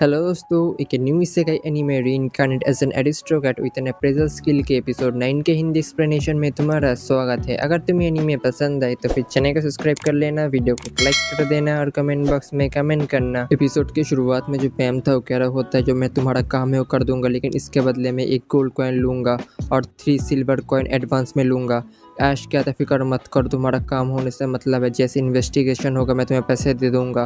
Hello दोस्तों, एक new isekai anime reincarnate as an aristocrat with an appraisal skill के episode 9 के Hindi explanation में तुम्हारा स्वागत है। अगर तुम्हें एनीमे पसंद आए तो फिर चैनल को सब्सक्राइब कर लेना, वीडियो को लाइक कर देना और कमेंट बॉक्स में कमेंट करना। एपिसोड की शुरुआत में जो पैम था वो कह रहा होता है जो मैं तुम्हारा काम है वो कर दूंगा, लेकिन इसके बदले में एक गोल्ड कॉइन लूंगा और 3 सिल्वर कॉइन एडवांस में लूंगा। ऐश क्या था, फिक्र मत कर, तुम्हारा काम होने से मतलब है, जैसे इन्वेस्टिगेशन होगा मैं तुम्हें पैसे दे दूंगा।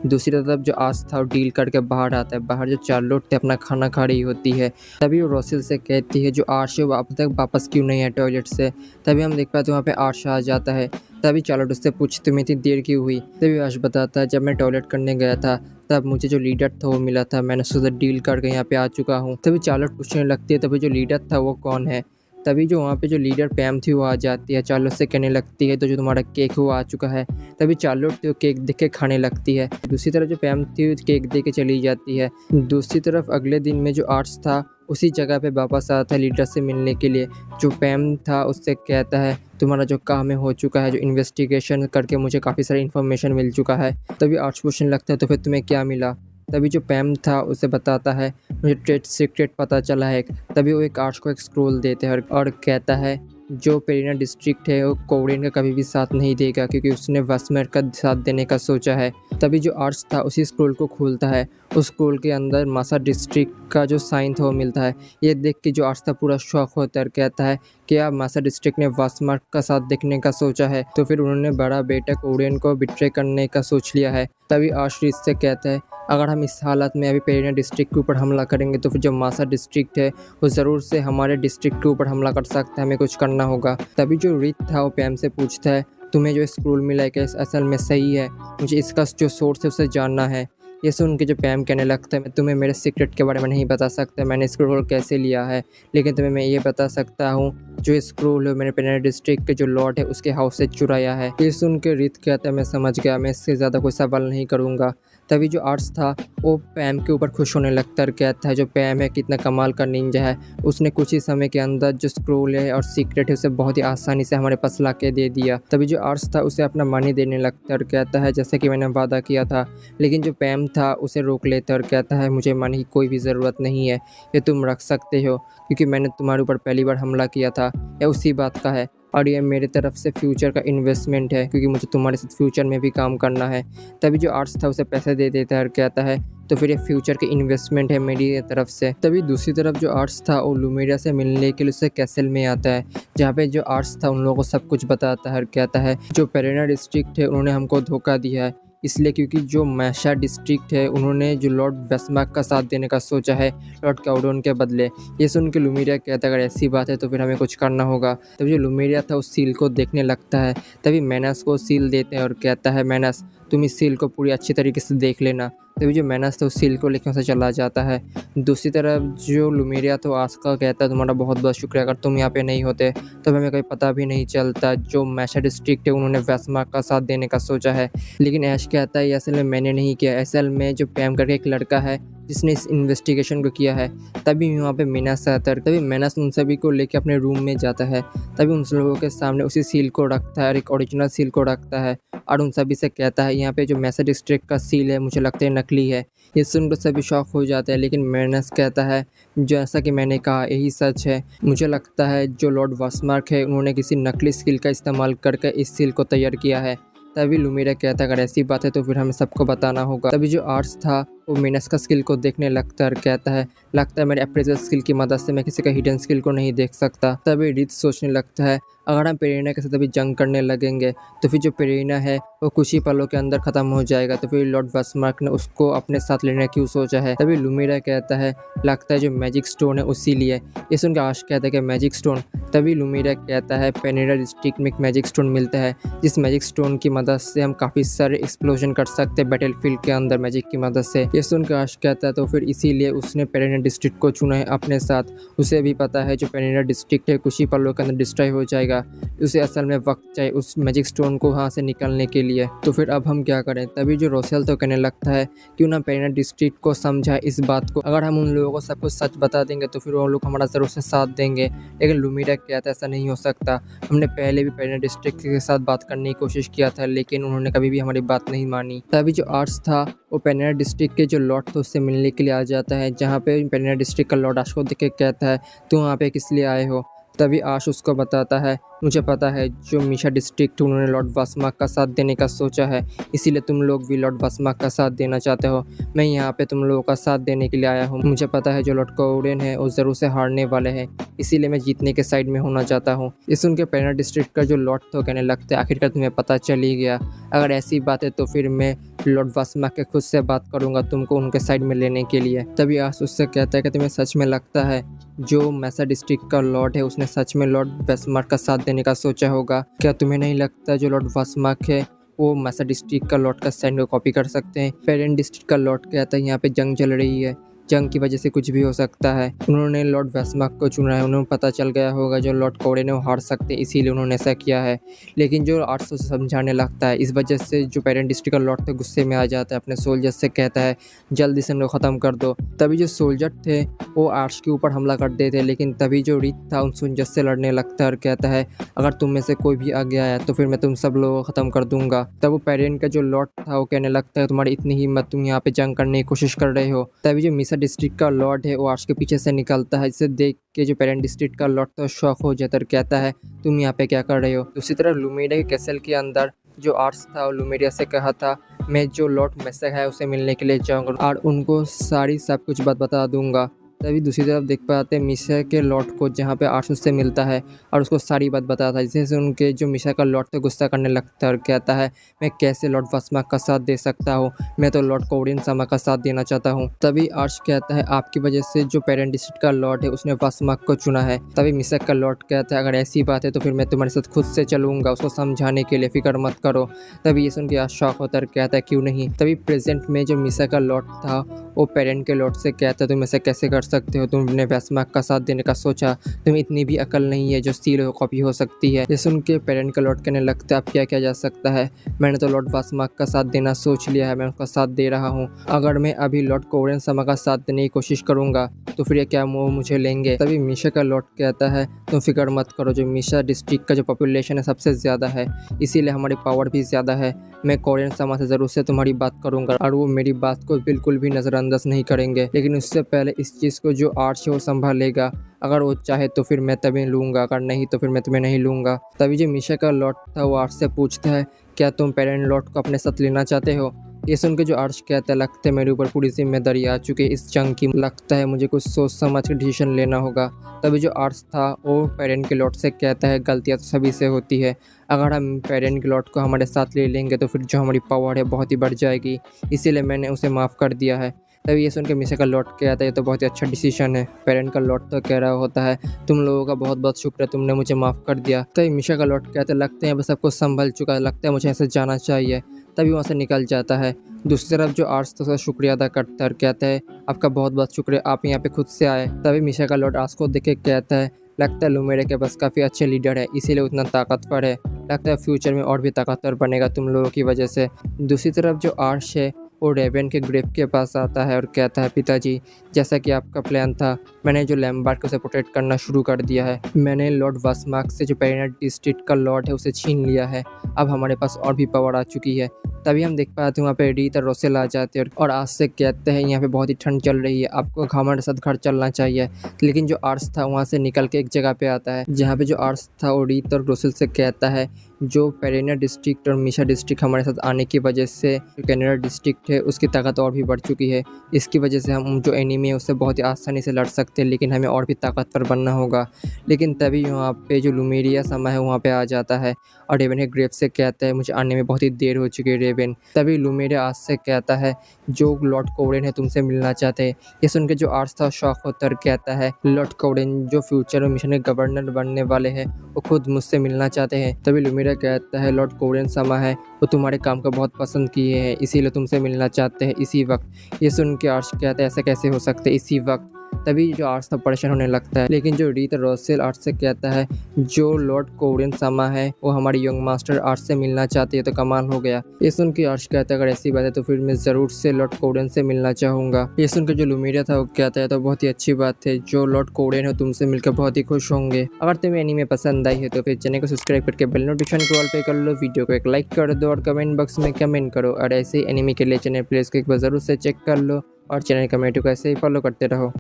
दूसरी तरफ जो आज था वो डील करके बाहर आता है। बाहर जो चार्लोट थे अपना खाना खा रही होती है। तभी वो रोसिल से कहती है जो आर्श है वो अब तक वापस क्यों नहीं है टॉयलेट से। तभी हम देख पाते वहाँ पे आर्श आ जाता है। तभी चार्लोट उससे पूछती तुम्हें इतनी देर क्यों हुई। तभी आर्श बताता है जब मैं टॉयलेट करने गया था तब मुझे जो लीडर था वो मिला था, मैंने उससे डील करके यहाँ पे आ चुका हूँ। तभी चार्लोट पूछने लगती है तभी जो लीडर था वो कौन है। तभी जो वहाँ पे जो लीडर पैम थी वो आ जाती है, चार्लोट से कहने लगती है तो जो तुम्हारा केक वो आ चुका है। तभी चार्लोट तो केक देख के खाने लगती है। दूसरी तरफ जो पैम थी केक दे के चली जाती है। दूसरी तरफ अगले दिन में जो आर्ट्स था उसी जगह पे वापस आता है लीडर से मिलने के लिए। जो पैम था उससे कहता है तुम्हारा जो काम है हो चुका है, जो इन्वेस्टिगेशन करके मुझे काफ़ी सारी इन्फॉर्मेशन मिल चुका है। तभी आर्ट्स पूछने लगता है तो फिर तुम्हें क्या मिला। तभी जो पैम था उसे बताता है मुझे ट्रेड सीक्रेट पता चला है। तभी वो एक आर्ट्स को एक स्क्रोल देते हैं और कहता है जो पेरिना डिस्ट्रिक्ट है वो कोरियन का कभी भी साथ नहीं देगा क्योंकि उसने वस्मर का साथ देने का सोचा है। तभी जो आर्ट्स था उसी स्क्रोल को खोलता है। उस स्क्रोल के अंदर मासा डिस्ट्रिक्ट का जो साइन था वो मिलता है। ये देख के जो आर्ट्स था पूरा शॉक होता है और कहता है कि अब मासा डिस्ट्रिक्ट ने वस्मर का साथ देखने का सोचा है तो फिर उन्होंने बड़ा बेटा कोरियन को बिट्रे करने का सोच लिया है। तभी आर्ट्स से कहता है अगर हम इस हालत में अभी पेरिना डिस्ट्रिक्ट के ऊपर हमला करेंगे तो फिर जो मासा डिस्ट्रिक्ट है वो ज़रूर से हमारे डिस्ट्रिक्ट के ऊपर हमला कर सकता है, हमें कुछ करना होगा। तभी जो रित था वो पैम से पूछता है तुम्हें जो स्क्रोल मिला है क्या असल में सही है, मुझे इसका जो सोर्स है उसे जानना है। ये सुन के जो पैम कहने लगता है मैं तुम्हें मेरे सीक्रेट के बारे में नहीं बता सकता, मैंने स्क्रोल कैसे लिया है, लेकिन तुम्हें मैं ये बता सकता हूँ जो स्क्रोल है मैंने पेरिना डिस्ट्रिक्ट के जो लॉर्ड है उसके हाउस से चुराया है। ये सुन के रित कहता है मैं समझ गया, मैं इससे ज़्यादा कोई सवाल नहीं करूँगा। तभी जो आर्ट्स था वो पैम के ऊपर खुश होने लगता है, कहता है जो पैम है कितना कमाल का निंजा है, उसने कुछ ही समय के अंदर जो स्क्रोल है और सीक्रेट है उसे बहुत ही आसानी से हमारे पास ला के दे दिया। तभी जो आर्ट्स था उसे अपना मनी देने लगता है और कहता है जैसे कि मैंने वादा किया था, लेकिन जो पैम था उसे रोक लेता है और कहता है मुझे मनी की कोई भी ज़रूरत नहीं है, ये तुम रख सकते हो क्योंकि मैंने तुम्हारे ऊपर पहली बार हमला किया था, यह उसी बात का है और ये मेरे तरफ से फ्यूचर का इन्वेस्टमेंट है क्योंकि मुझे तुम्हारे साथ फ्यूचर में भी काम करना है। तभी जो आर्ट्स था उसे पैसे दे देता है और कहता है तो फिर ये फ्यूचर की इन्वेस्टमेंट है मेरी तरफ से। तभी दूसरी तरफ जो आर्ट्स था वो लुमेरिया से मिलने के लिए उसे कैसल में आता है, जहाँ पे जो आर्ट्स था उन लोगों को सब कुछ बताता है और कहता है जो पेरिना डिस्ट्रिक्ट है उन्होंने हमको धोखा दिया है, इसलिए क्योंकि जो मैशा डिस्ट्रिक्ट है उन्होंने जो लॉर्ड वेस्मार्क का साथ देने का सोचा है लॉर्ड काउडोन के बदले। ये सुन के लुमेरिया कहता है अगर ऐसी बात है तो फिर हमें कुछ करना होगा। तभी जो लुमेरिया था उस सील को देखने लगता है। तभी मैनस को सील देते हैं और कहता है मैनस तुम इस सील को पूरी अच्छी तरीके से देख लेना। तभी जो मैनस था उस सील को लेकर उसे चला जाता है। दूसरी तरफ जो लुमेरिया था आस्का कहता है तुम्हारा बहुत बहुत शुक्रिया, अगर तुम यहाँ पे नहीं होते तो हमें कहीं पता भी नहीं चलता जो मैशा डिस्ट्रिक्ट है उन्होंने वेस्मार्क का साथ देने का सोचा है। लेकिन ऐश कहता है असल में मैंने नहीं किया, असल में जो पैम करके एक लड़का है जिसने इस इन्वेस्टिगेशन को किया है। तभी वहाँ पे मैनस आता है। तभी मैनस उन सभी को लेकर अपने रूम में जाता है। तभी उन लोगों के सामने उसी सील को रखता है और एक ओरिजिनल सील को रखता है और उन सभी से कहता है यहाँ पे जो मैसा डिस्ट्रिक्ट का सील है मुझे लगता है नकली है। ये सुनकर सभी शॉक हो जाते हैं, लेकिन मैनस कहता है जैसा कि मैंने कहा यही सच है, मुझे लगता है जो लॉर्ड वेस्मार्क है उन्होंने किसी नकली सील का इस्तेमाल करके इस सील को तैयार किया है। तभी लुमेरिया कहता है अगर ऐसी बात है तो फिर हमें सबको बताना होगा। तभी जो आर्ट्स था वो मैनस का स्किल को देखने लगता है और कहता है लगता है मेरे अप्रेजल स्किल की मदद से मैं किसी का हिडन स्किल को नहीं देख सकता। तभी रित सोचने लगता है अगर हम पेरिना के साथ अभी जंग करने लगेंगे तो फिर जो पेरिना है वो कुछ ही पलों के अंदर ख़त्म हो जाएगा, तो फिर लॉर्ड वेस्मार्क ने उसको अपने साथ लेने क्यों सोचा है। तभी लुमेरिया कहता है लगता है जो मैजिक स्टोन है उसी लिए। ये सुनकर आश कहता है कि मैजिक स्टोन। तभी लुमेरिया कहता है पेरिना डिस्ट्रिक्ट में एक मैजिक स्टोन मिलता है, जिस मैजिक स्टोन की मदद से हम काफ़ी सारे एक्सप्लोजन कर सकते हैं बैटलफील्ड के अंदर मैजिक की मदद से। ये सुनकर आश कहता है तो फिर इसीलिए उसने पेरिना डिस्ट्रिक्ट को चुना है अपने साथ। उसे भी पता है जो पेरिना डिस्ट्रिक्ट है कुछ ही पलों के अंदर डिस्ट्रॉय हो जाएगा, उसे असल में वक्त चाहिए उस मैजिक स्टोन को वहाँ से निकलने के लिए। तो फिर अब हम क्या करें। तभी जो रोसेल तो कहने लगता है क्यों ना पेरिना डिस्ट्रिक्ट को समझाए इस बात को, अगर हम उन लोगों को सब कुछ सच बता देंगे तो फिर वो लोग हमारा ज़रूर से साथ देंगे। लेकिन लुमेरिया कहता है ऐसा नहीं हो सकता, हमने पहले भी पेरिना डिस्ट्रिक्ट के साथ बात करने की कोशिश किया था लेकिन उन्होंने कभी भी हमारी बात नहीं मानी। तभी जो आर्ट्स था वो पेरिना डिस्ट्रिक्ट के जो लॉर्ड थे उससे मिलने के लिए आ जाता है, जहाँ पे पेरिना डिस्ट्रिक्ट का लॉर्ड आर्श को देख के कहता है तुम वहाँ पे किस लिए आए हो। तभी आर्श उसको बताता है मुझे पता है जो मीशा डिस्ट्रिक्ट उन्होंने लॉर्ड वास्माक का साथ देने का सोचा है, इसीलिए तुम लोग भी लॉर्ड वास्माक का साथ देना चाहते हो। मैं यहाँ पे तुम लोगों का साथ देने के लिए आया हूँ। मुझे पता है जो लॉर्ड कोडेन है वो ज़रूर से हारने वाले हैं, इसीलिए मैं जीतने के साइड में होना चाहता हूँ। ये सुन के पेरिना डिस्ट्रिक्ट का जो लॉर्ड था कहने लगता है आखिरकार तुम्हें पता चल ही गया। अगर ऐसी बात है तो फिर मैं लॉर्ड वास्माक के खुद से बात करूँगा तुमको उनके साइड में लेने के लिए। तभी आर्श उससे कहता है कि तुम्हें सच में लगता है जो मैसा डिस्ट्रिक्ट का लॉर्ड है उसने सच में लॉर्ड वास्माक का साथ देने का सोचा होगा? क्या तुम्हें नहीं लगता जो लॉर्ड वास्माक है वो मैसा डिस्ट्रिक्ट का लॉर्ड का साइन को कॉपी कर सकते हैं? पेरिन डिस्ट्रिक्ट का लॉर्ड कहता है यहाँ पे जंग चल रही है, जंग की वजह से कुछ भी हो सकता है। उन्होंने लॉर्ड वास्माक को चुना है, उन्हें पता चल गया होगा जो लॉर्ड कोडेन है वो हार सकते हैं, इसीलिए उन्होंने ऐसा किया है। लेकिन जो आर्श उसे समझाने लगता है, इस वजह से जो पेरिन डिस्ट्रिक्ट का लॉर्ड था गुस्से में आ जाता है, अपने सोल्जर से कहता है जल्दी से इनको ख़त्म कर दो। तभी जो सोल्जर थे वो आर्श के ऊपर हमला कर देते, लेकिन तभी जो रीत था उन सोल्जर से लड़ने लगता है और कहता है अगर तुम में से कोई भी आ गया है तो फिर मैं तुम सब लोगों को ख़त्म कर दूंगा। तब वो पेरिन का जो लॉर्ड था वो कहने लगता है तुम्हारी इतनी हिम्मत, तुम यहाँ पे जंग करने की कोशिश कर रहे हो। तभी जो मीसा डिस्ट्रिक्ट का लॉर्ड है वो आर्श के पीछे से निकलता है, जिसे देख के जो पेरिन डिस्ट्रिक्ट का लॉर्ड था शॉक हो जाता है और कहता है तुम यहाँ पे क्या कर रहे हो। दूसरी तरफ लुमेरिया के कैसल के अंदर जो आर्श था वो लुमेरिया से कहा था मैं जो लॉर्ड मेसेक है उसे मिलने के लिए जाऊँगा और उनको सारी सब कुछ बात बता दूंगा। तभी दूसरी तरफ देख पाते हैं मीशा के लॉर्ड को, जहाँ पे आर्श उससे मिलता है और उसको सारी बात बताता है, जिससे उनके जो मीशा का लॉर्ड था गुस्सा करने लगता है और कहता है मैं कैसे लॉर्ड वास्माक का साथ दे सकता हूँ, मैं तो लॉर्ड कोडेन सामा का साथ देना चाहता हूँ। तभी आर्श कहता है आपकी वजह से जो पेरिन डिस्ट्रिक्ट का लॉर्ड है उसने वास्माक को चुना है। तभी मीशा का लॉर्ड कहता है अगर ऐसी बात है तो फिर मैं तुम्हारे साथ खुद से चलूँगा उसको समझाने के लिए, फिक्र मत करो। तभी ये सुन के आर्श शॉक होता है, कहता है क्यों नहीं। तभी प्रेजेंट में जो मीशा का लॉर्ड था वो पेरिन के लॉर्ड से कहता है तुम ऐसा कैसे कर सकते हो, तुमने वास्माक का साथ देने का सोचा, तुम्हें इतनी भी अकल नहीं है जो सील कॉपी हो सकती है। ये सुन के पेरिन का लॉर्ड कहने लगता है अब क्या किया जा सकता है, मैंने तो लॉर्ड वास्माक का साथ देना सोच लिया है, मैं उसका साथ दे रहा हूँ। अगर मैं अभी लॉर्ड कोडेन सामा का साथ देने की कोशिश करूँगा तो फिर ये क्या वो मुझे लेंगे। तभी मीशा का लॉर्ड कहता है तुम फिक्र मत करो, जो मीशा डिस्ट्रिक्ट का जो पॉपुलेशन है सबसे ज़्यादा है, इसीलिए हमारी पावर भी ज़्यादा है। मैं कोडेन सामा से ज़रूर से तुम्हारी बात करूँगा और वो मेरी बात को बिल्कुल भी नज़रअंदाज नहीं करेंगे, लेकिन उससे पहले इस चीज़ को जो आर्श है वो संभालेगा। अगर वो चाहे तो फिर मैं तभी लूँगा, अगर नहीं तो फिर मैं तुम्हें नहीं लूँगा। तभी जो मीशा का लॉर्ड था वो आर्श से पूछता है क्या तुम पेरिन लॉर्ड को अपने साथ लेना चाहते हो। ये सुन के जो आर्श कहता है लगता है मेरे ऊपर पूरी जिम्मेदारी आ चुकी है इस जंग की, लगता है मुझे कुछ सोच समझ कर डिसीजन लेना होगा। तभी जो आर्श था वो पेरिन के लॉर्ड से कहता है गलतियाँ तो सभी से होती है, अगर हम पेरिन के लॉर्ड को हमारे साथ ले लेंगे तो फिर जो हमारी पावर है बहुत ही बढ़ जाएगी, इसीलिए मैंने उसे माफ़ कर दिया है। तभी ये सुन के मीशा का लॉर्ड कहता है ये तो बहुत ही अच्छा डिसीजन है। पेरिन का लॉर्ड तो कह रहा होता है तुम लोगों का बहुत बहुत शुक्र है, तुमने मुझे माफ़ कर दिया। तभी मीशा का लॉर्ड कहते लगते हैं अब सब कुछ संभल चुका है, लगता है मुझे ऐसे जाना चाहिए। तभी वहाँ से निकल जाता है। दूसरी तरफ जो आर्श तो उसका शुक्रिया अदा करता है और कहता है आपका बहुत बहुत शुक्रिया, आप यहाँ पे खुद से आए। तभी मीशा का लॉर्ड आर्श को देख के कहता है लगता है लुमेरिया के पास काफ़ी अच्छे लीडर है, इसीलिए उतना ताकतवर है, लगता है फ्यूचर में और भी ताकतवर बनेगा तुम लोगों की वजह से। दूसरी तरफ जो आर्श है वो रेवेन के ग्रेव के पास आता है और कहता है पिताजी जैसा कि आपका प्लान था, मैंने जो लैम्बार्ड को उसे प्रोटेक्ट करना शुरू कर दिया है। मैंने लॉर्ड वास्माक से जो पेरिना डिस्ट्रिक्ट का लॉर्ड है उसे छीन लिया है, अब हमारे पास और भी पावर आ चुकी है। तभी हम देख पाते हैं वहाँ पे रीत और रोसेल आ जाते हैं और आज से कहते हैं यहाँ पे बहुत ही ठंड चल रही है, आपको हमारे साथ घर चलना चाहिए। लेकिन जो आर्श था वहाँ से निकल के एक जगह पे आता है, जहाँ पे जो आर्श था वो रीत और रोसेल से कहता है जो पेरिना डिस्ट्रिक्ट और मीशा डिस्ट्रिक्ट हमारे साथ आने की वजह से जो कैनेडा डिस्ट्रिक्ट है उसकी ताकत और भी बढ़ चुकी है, इसकी वजह से हम जो एनिमी है उससे बहुत ही आसानी से लड़ सकते हैं, लेकिन हमें और भी ताकतवर बनना होगा। लेकिन तभी यहाँ पे जो लुमेरिया समय है वहाँ पे आ जाता है और रेवेन के ग्रेव से कहता है मुझे आने में बहुत ही देर हो चुकी है रेवेन। तभी लुमेरिया आज से कहता है जो लॉर्ड कोडेन है तुमसे मिलना चाहते हैं। ये सुन के जो आर्श था शौक होता है, कहता है लॉर्ड कोडेन जो फ्यूचर में मिशन के गवर्नर बनने वाले हैं वो खुद मुझसे मिलना चाहते हैं। तभी लुमेरिया कहता है लॉर्ड कोडेन सामा है वो तुम्हारे काम को बहुत पसंद किए हैं, इसीलिए तुमसे मिलना चाहते हैं इसी वक्त। ये सुन के आर्श कहता है ऐसा कैसे हो सकता है इसी वक्त, तभी जो आर्ट्स था परेशान होने लगता है। लेकिन जो रीत रॉसेल आर्ट्स से कहता है जो लॉर्ड कोरिन सामा है वो हमारी यंग मास्टर आर्ट्स से मिलना चाहती है तो कमाल हो गया। ये सुन के आर्ट्स कहता है अगर ऐसी बात है तो फिर मैं जरूर से लॉर्ड कोरिन से मिलना चाहूंगा। ये सुन के जो लुमिरिया था वो कहता है तो बहुत ही अच्छी बात है, जो लॉर्ड कोरिन है तुमसे मिलकर बहुत ही खुश होंगे। अगर तुम्हें एनीमे पसंद आई है तो फिर चैनल को सब्सक्राइब करके बेल नोटिफिकेशन को ऑल पे कर लो, वीडियो को एक लाइक कर दो और कमेंट बॉक्स में कमेंट करो। और ऐसे ही एनीमे के लिए चैनल प्लेलिस्ट को एक बार जरूर से चेक कर लो और चैनल कमेटी को ऐसे ही फॉलो करते रहो।